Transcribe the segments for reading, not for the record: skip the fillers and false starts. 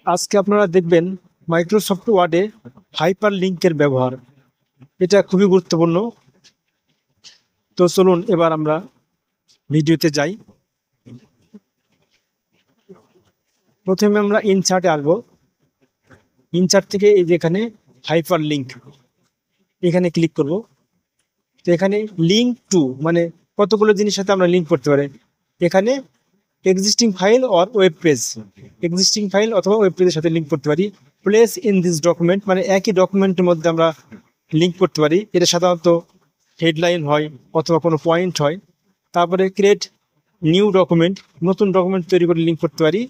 আজকে আপনারা দেখবেন মাইক্রোসফট ওয়ার্ডে হাইপার লিঙ্কের ব্যবহার। এটা খুবই গুরুত্বপূর্ণ। তো চলুন এবার আমরা ভিডিওতে যাই। প্রথমে আমরা ইনসার্টে আসবো। ইনসার্ট থেকে এই যে এখানে হাইপার লিঙ্ক, এখানে ক্লিক করব। তো এখানে লিঙ্ক টু মানে কতগুলো জিনিসের সাথে আমরা লিঙ্ক করতে পারি। এখানে existing file or web page, existing file অথবা ওয়েব পেজের সাথে লিঙ্ক করতে পারি। প্লেস ইন দিস ডকুমেন্ট মানে একই ডকুমেন্টের মধ্যে আমরা লিঙ্ক করতে পারি। এটা সাধারণত হেডলাইন হয় অথবা কোনো পয়েন্ট হয়। তারপরে ক্রিয়েট নিউ ডকুমেন্ট, নতুন ডকুমেন্ট তৈরি করে লিঙ্ক করতে পারি,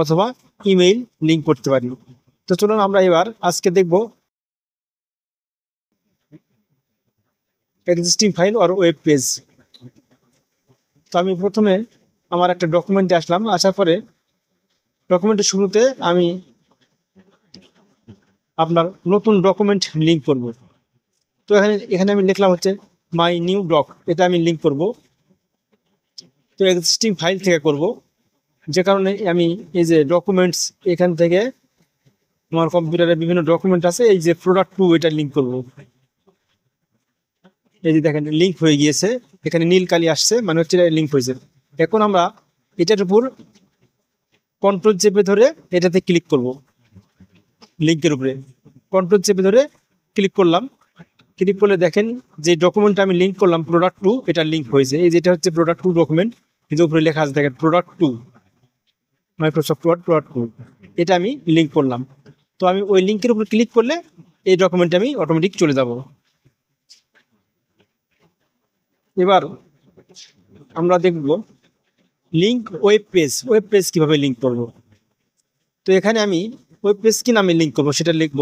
অথবা ইমেইল লিঙ্ক করতে পারি। তো চলুন আমরা এবার আজকে দেখব existing file or web page. তো আমি প্রথমে আমার একটা ডকুমেন্টে আসলাম। আসার পরে ডকুমেন্টের শুরুতে আমি আপনার নতুন ডকুমেন্ট লিঙ্ক করব। তো এখানে আমি লিখলাম হচ্ছে মাই নিউ ডক, এটা আমি লিঙ্ক করব। তো এক্সিস্টিং ফাইল থেকে করব, যে কারণে আমি এই যে ডকুমেন্টস, এখান থেকে আমার কম্পিউটারে বিভিন্ন ডকুমেন্ট আছে, এই যে প্রোডাক্ট টু এটা লিঙ্ক করব। এই যে দেখেন লিঙ্ক হয়ে গিয়েছে, এখানে নীল কালি আসছে, মানে হচ্ছে লিঙ্ক হয়েছে। এখন আমরা এটার উপর কন্ট্রোল চেপে ধরে এটাতে ক্লিক করব। লিঙ্কের উপরে কন্ট্রোল চেপে ধরে ক্লিক করলাম। ক্লিক করলে দেখেন যে ডকুমেন্টটা আমি লিঙ্ক করলাম প্রোডাক্ট টু, এটা লিঙ্ক হয়েছে। এই যেটা হচ্ছে প্রোডাক্ট টু ডকুমেন্ট, কিন্তু উপরে লেখা আছে দেখেন product two, Microsoft Word product two, এটা আমি লিঙ্ক করলাম। তো আমি ওই লিঙ্কের উপর ক্লিক করলে এই ডকুমেন্টে আমি অটোমেটিক চলে যাব। এবার আমরা দেখব link web page. Web page কিভাবে লিঙ্ক করব। তো এখানে আমি ওয়েব পেজ কি নামে লিঙ্ক করব সেটা লিখব।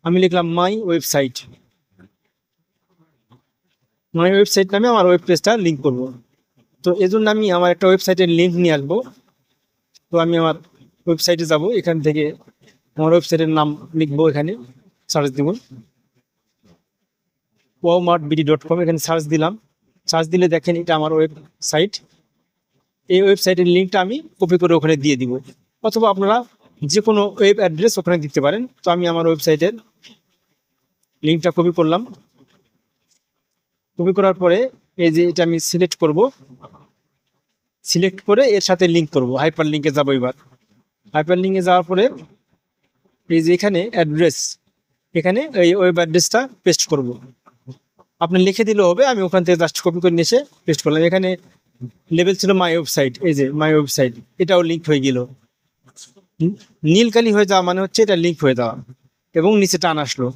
আমি লিখলাম মাই ওয়েবসাইট, মাই ওয়েবসাইট নামে আমার ওয়েব পেজটা লিঙ্ক করব। তো এজন্য আমি আমার একটা ওয়েবসাইটের লিঙ্ক নিয়ে আসবো। তো আমি আমার ওয়েবসাইটে যাব, এখান থেকে আমার ওয়েবসাইটের নাম লিখবো, এখানে সার্চ দিব walmartbd.com, এখানে সার্চ দিলাম। সার্চ দিলে দেখেন এটা আমার ওয়েবসাইট। এই ওয়েবসাইটের লিঙ্কটা আমি কপি করে ওখানে দিয়ে দিব, অথবা আপনারা যে কোনো ওয়েব অ্যাড্রেস ওখানে দিতে পারেন। তো আমি আমার ওয়েবসাইটের লিঙ্কটা কপি করলাম। কপি করার পরে এই যে এটা আমি সিলেক্ট করব, সিলেক্ট করে এর সাথে লিঙ্ক করব। হাইপার লিঙ্কে যাবো। এবার হাইপার লিঙ্কে যাওয়ার পরে এই যে এখানে অ্যাড্রেস, এখানে এই ওয়েব অ্যাড্রেসটা পেস্ট করব। আপনি লিখে দিলেও হবে, আমি ওখান থেকে জাস্ট কপি করে নিয়ে এসে পেস্ট করলাম। এখানে লেভেল ছিল মাই ওয়েবসাইট, এই যে মাই ওয়েবসাইট, এটাও লিঙ্ক হয়ে গেল। নীল কালি হয়ে যাওয়া মানে হচ্ছে এটা লিঙ্ক হয়ে যাওয়া, এবং নিচে টান আসলো।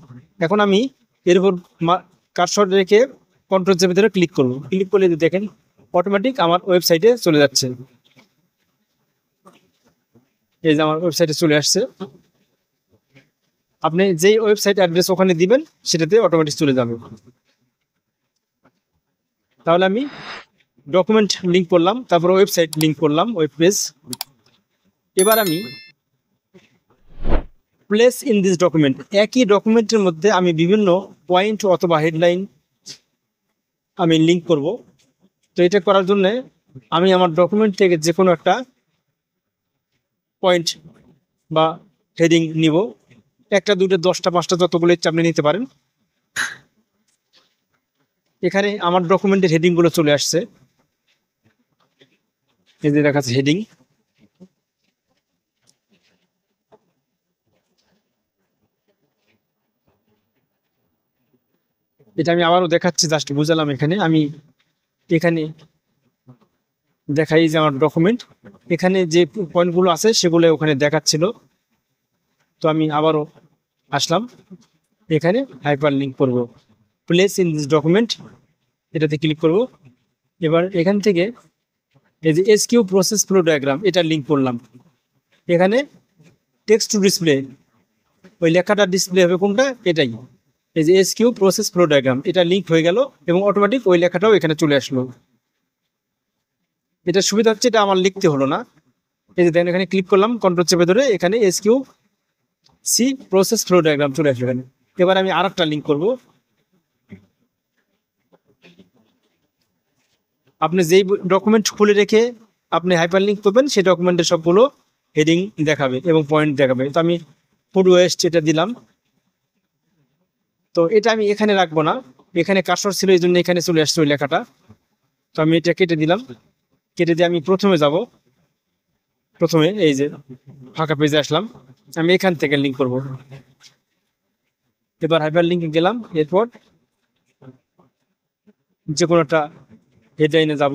এখন আমি এর উপর কার্সর রেখে কন্ট্রোল চেপে ধরে ক্লিক করব। ক্লিক করলে দেখেন অটোমেটিক আমার ওয়েবসাইটে চলে যাচ্ছে। এই যে আমার ওয়েবসাইটে চলে আসছে। আপনি যেই ওয়েবসাইট অ্যাড্রেস ওখানে দিবেন সেটাতে অটোমেটিক চলে যাবে। তাহলে আমি ডকুমেন্ট লিঙ্ক করলাম, তারপর ওয়েবসাইট লিঙ্ক করলাম, ওয়েব পেজ। এবার আমি প্লেস ইন দিস ডকুমেন্ট, একই ডকুমেন্টের মধ্যে আমি বিভিন্ন পয়েন্ট অথবা হেডলাইন আমি লিঙ্ক করব। তো এটা করার জন্য আমি আমার ডকুমেন্ট থেকে যে কোনো একটা পয়েন্ট বা হেডিং নিব। একটা, দুটো, 10টা, 5টা, যতগুলো ইচ্ছা আপনি নিতে পারেন। এখানে আমার ডকুমেন্টের হেডিংগুলো চলে আসছে, এই যে দেখাচ্ছে হেডিং। এটা আমি আবারও দেখাচ্ছি, জাস্ট বুঝালাম। এখানে দেখাই যে আমার ডকুমেন্ট, এখানে যে পয়েন্টগুলো আছে সেগুলো ওখানে দেখাচ্ছিল। তো আমি আবারও আসলাম, এখানে হাইপার লিঙ্ক করব, প্লেস ইন দিস ডকুমেন্ট, এটাতে ক্লিক করব। এবার এখান থেকে এই যে এসকিউ প্রসেস ফ্লো ডায়াগ্রাম, এটা লিঙ্ক করলাম। এখানে টেক্সট টু ডিসপ্লে, ওই লেখাটা ডিসপ্লে হবে কোনটা, এটাই। এই যে এসকিউ প্রসেস ফ্লো ডায়াগ্রাম, এটা লিঙ্ক হয়ে গেল এবং অটোমেটিক ওই লেখাটাও এখানে চলে আসলো। এটা সুবিধা হচ্ছে এটা আমার লিখতে হলো না। এই যে দেখেন এখানে ক্লিক করলাম কন্ট্রোল চেপে ধরে, এখানে SQ C process flow diagram চলে আসলো এখানে। এবার আমি আর একটা লিঙ্ক করবো। আপনি যেই ডকুমেন্ট খুলে রেখে আপনি হাইপার লিঙ্ক করবেন সেই ডকুমেন্টের সবগুলো হেডিং দেখাবে এবং পয়েন্ট দেখাবে। তো আমি ফুড ওয়েস্ট এটা দিলাম। তো এটা আমি এখানে রাখবো না, এখানে কার্সর ছিল এই জন্য এখানে চলে আসছে ওই লেখাটা। তো আমি এটা কেটে দিলাম, কেটে দিয়ে আমি প্রথমে যাব, প্রথমে এই যে ফাঁকা পেজে আসলাম, আমি এখান থেকে লিঙ্ক করব। এবার হাইপার লিঙ্কে গেলাম, এরপর যে কোনো একটা হেডলাইনে যাব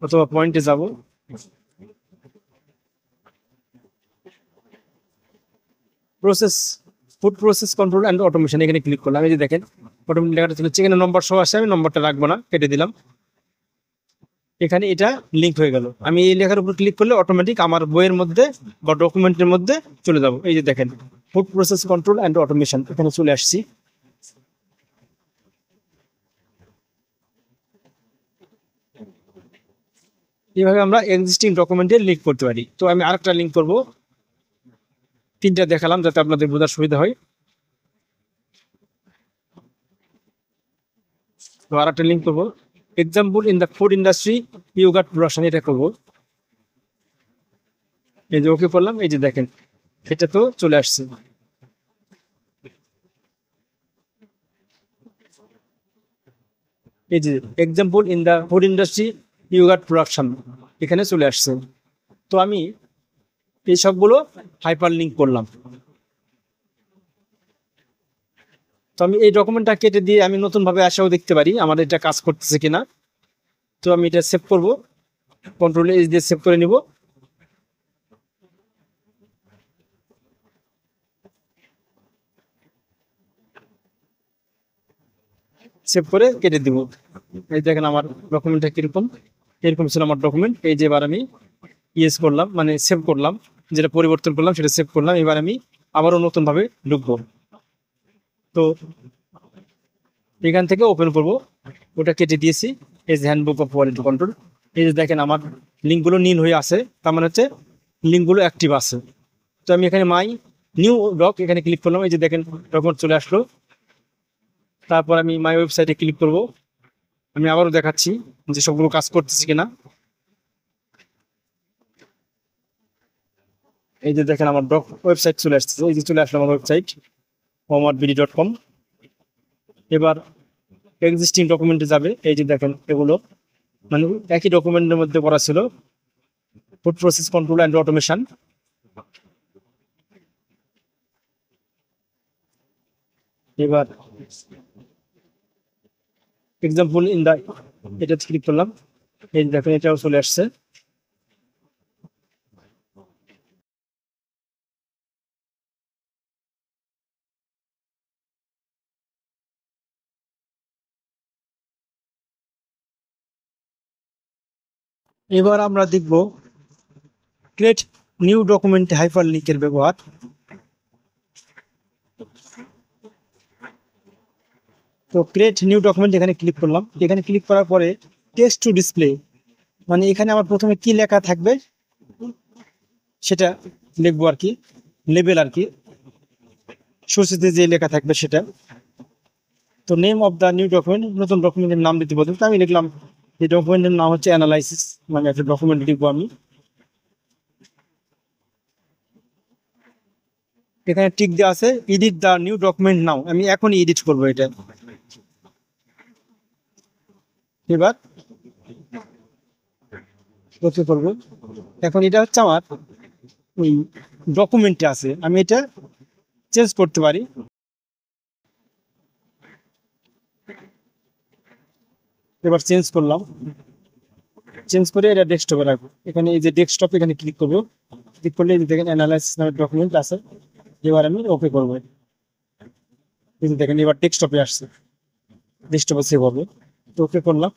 অথবা পয়েন্টে যাব। Process, food process control and automation, এখানে ক্লিক করলাম। এই যে দেখেন অটোমেটিক লেখাটা ছিল, এখানে নম্বর সহ আসে, আমি নম্বরটা রাখবো না, কেটে দিলাম। এখানে এটা লিঙ্ক হয়ে গেল। আমি এই লেখার উপর ক্লিক করলে অটোমেটিক আমার বইয়ের মধ্যে বা ডকুমেন্টের মধ্যে চলে যাব। এই যে দেখেন food process control and automation, এখানে চলে আসছি। এইভাবে আমরা এক্সিস্টিং ডকুমেন্টে লিঙ্ক করতে পারি। তো আমি আরেকটা লিঙ্ক করব, তিনটা দেখালাম যাতে আপনাদের বোঝার সুবিধা হয়। তো আরেকটা লিঙ্ক করবো, example in the food industry yogurt production, এটা করবো। এই যে ওকে করলাম, এই যে দেখেন এটা তো চলে আসছে। এই যে example in the food industry yogurt production, এখানে চলে আসছে। তো আমি এই সবগুলো হাইপার লিঙ্ক করলাম। তো আমি এই ডকুমেন্টটা কেটে দিয়ে আমি নতুন ভাবে আসাও দেখতে পারি আমার এটা কাজ করতেছে কিনা। তো আমি এটা সেভ করব, কন্ট্রোল এস দিয়ে সেভ করে নিব। সেভ করে কেটে দিব। এই দেখেন আমার ডকুমেন্টটা কিরকম, এরকম ছিল আমার ডকুমেন্ট। এই যে এবার আমি ইয়েস করলাম, মানে সেভ করলাম, যেটা পরিবর্তন করলাম সেটা সেভ করলাম। এবার আমি আবারও নতুন ভাবে ঢুকবো। তো এখান থেকে ওপেন করব, ওটা কেটে দিয়েছি। এই যে হ্যান্ডবুক অফ কোয়ালিটি কন্ট্রোল, এই যে দেখেন আমার লিঙ্কগুলো নীল হয়ে আছে, তার মানে হচ্ছে লিঙ্কগুলো অ্যাক্টিভ আছে। তো আমি এখানে মাই নিউ ডক এখানে ক্লিক করলাম, এই যে দেখেন ডকুমেন্ট চলে আসলো। তারপর আমি মাই ওয়েবসাইটে ক্লিক করব। আমি আবারও দেখাচ্ছি যে সবগুলো কাজ করতেছি কিনা। এই যে দেখেন আমার ওয়েবসাইট চলে আসছে, এই যে চলে আসলো আমার ওয়েবসাইট homeworkbd.com। এবার এক্সিস্টিং ডকুমেন্টে যাবে, এই যে দেখেন এগুলো মানে একই ডকুমেন্টের মধ্যে করা ছিল, food process control and automation. এবার এক্সাম্পল ইন দা, এটা ক্লিক করলাম, এই দেখেন এটাও চলে আসছে। এবার আমরা দেখব ক্রিয়েট নিউ ডকুমেন্ট হাইপার লিঙ্কের ব্যবহার। তো ক্রিয়েট নিউ ডকুমেন্ট এখানে ক্লিক করলাম। এখানে ক্লিক করার পরে টেক্সট টু ডিসপ্লে, মানে এখানে আমার প্রথমে কি লেখা থাকবে সেটা লিখবো আর কি, লেবেল আর কি, সূচিতে যে লেখা থাকবে সেটা। তো name of the new document, নতুন ডকুমেন্টের নাম দিতে বলতে, তো আমি লিখলাম এই ডকুমেন্টের নাম হচ্ছে অ্যানালাইসিস, মানে একটা ডকুমেন্ট লিখবো আমি। এখানে টিক দেওয়া আছে এডিট দ্য নিউ ডকুমেন্ট নাও, আমি এখনই এডিট করবো এটা। এবার ওকে করবো। এখন এটা হচ্ছে আমার ওই ডকুমেন্টে আছে, আমি এটা চেঞ্জ করতে পারি। এবার চেঞ্জ করলাম, চেঞ্জ করে এটা ডেস্কটপে রাখবো। এখানে এই যে ডেস্কটপ, এখানে ক্লিক করবো, ক্লিক করলে দেখেন অ্যানালাইসিস নামের ডকুমেন্ট আছে। এবার আমি ওকে করবো, দেখেন এবার ডেস্কটপে আসছে, ডেস্কটপে সেভ হবে। তো ওকে করলাম।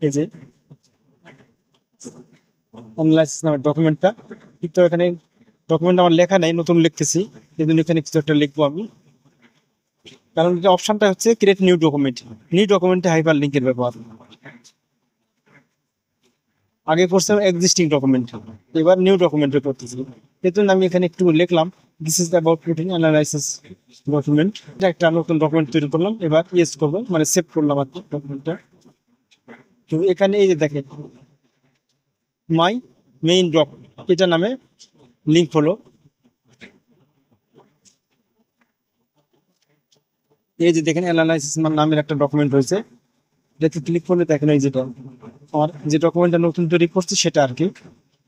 এই যে অ্যানালাইসিস নামের ডকুমেন্টটা, কিন্তু এখানে ডকুমেন্ট আমার লেখা নাই, নতুন লিখতেছি, এই জন্য এখানে কিছু একটা লিখবো আমি। কারণ এটা অপশনটা হচ্ছে ক্রিয়েট নিউ ডকুমেন্ট, নিউ ডকুমেন্টে হাইপার লিঙ্কের ব্যবহার। আগে করছিলাম এক্সিস্টিং ডকুমেন্ট, এবার নিউ ডকুমেন্টে করতেছি। এই জন্য আমি এখানে একটু লিখলাম this is about routine analysis document. এটা একটা নতুন ডকুমেন্ট তৈরি করলাম, এবার ইয়েস করবো, মানে সেভ করলাম আর কি ডকুমেন্টটা। তো এখানে এই যে দেখেন মাই মেইন ডক এটা নামে লিঙ্ক হলো। এই যে দেখেন অ্যানালাইসিস নামের একটা ডকুমেন্ট রয়েছে, এটাতে ক্লিক করলে দেখেন এই যেটা আমার যে ডকুমেন্টটা নতুন তৈরি করছি সেটা আর কি।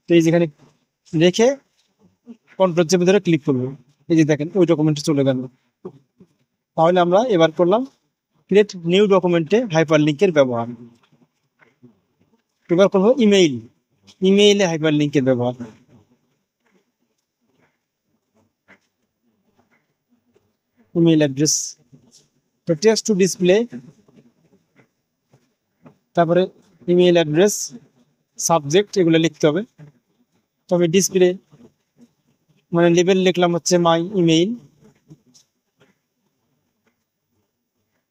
তো এই যেখানে রেখে কন্ট্রোল চেপে ধরে ক্লিক করবো, এই যে দেখেন ওই ডকুমেন্টে চলে গেল। তাহলে আমরা এবার করলাম ক্রিয়েট নিউ ডকুমেন্টে হাইপার লিঙ্কের ব্যবহার। এবার করবো ইমেইলে হাইপার লিঙ্কের ব্যবহার। ইমেইল অ্যাড্রেস, তো টেক্সট টু ডিসপ্লে, তারপরে ইমেইল অ্যাড্রেস, সাবজেক্ট এগুলো লিখতে হবে। তবে ডিসপ্লে মানে লেবেল লিখলাম হচ্ছে মাই ইমেইল।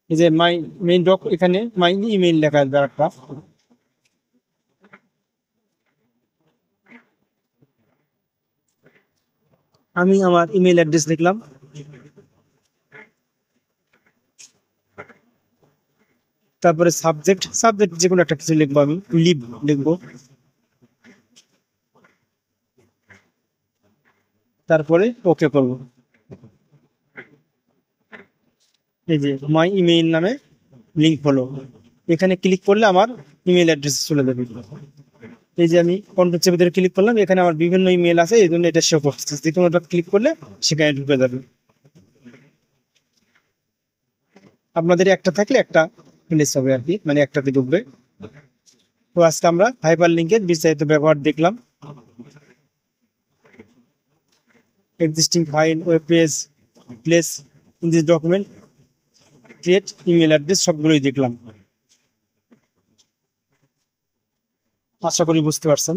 এই যে মাই মেইন ডক, এখানে মাই ইমেইল লেখা আসবে একটা। আমি আমার ইমেইল অ্যাড্রেস লিখলাম, তারপরে সাবজেক্ট যে কোনো একটা কিছু লিখবো, আমি লিভ লিখবো। তারপরে ওকে করব। এই যে মাই ইমেইল নামে লিঙ্ক হলো, এখানে ক্লিক করলে আমার ইমেইল অ্যাড্রেস চলে যাবে। এই যে আমি কন্ট্রোল চেপে ধরে ক্লিক করলাম, এখানে আমার বিভিন্ন ইমেল আছে, এই জন্য এটা শো করছে। যে কোনোটা ক্লিক করলে সেখানে ঢুকে যাবে। আপনাদের একটা থাকলে একটা প্লেস হবে আর কি, মানে একটাতে ঢুকবে। তো আজকে আমরা হাইপার লিঙ্কের বিস্তারিত ব্যবহার দেখলাম। Existing file, web page, place in this document, create email address, সবগুলোই দেখলাম। আশা করি বুঝতে পারছেন।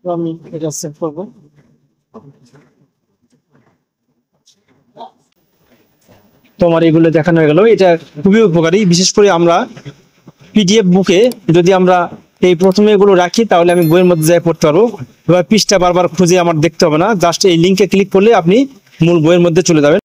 তো আমি এটা সেভ করবো। তোমার এগুলো দেখানো হয়ে গেল। এটা খুবই উপকারী, বিশেষ করে আমরা পিডিএফ বুকে যদি আমরা এই প্রথমে এগুলো রাখি তাহলে আমি বইয়ের মধ্যে যাই পড়তে পারবো, এবার পৃষ্ঠা বারবার খুঁজে আমার দেখতে হবে না। জাস্ট এই লিঙ্কে ক্লিক করলে আপনি মূল বইয়ের মধ্যে চলে যাবেন।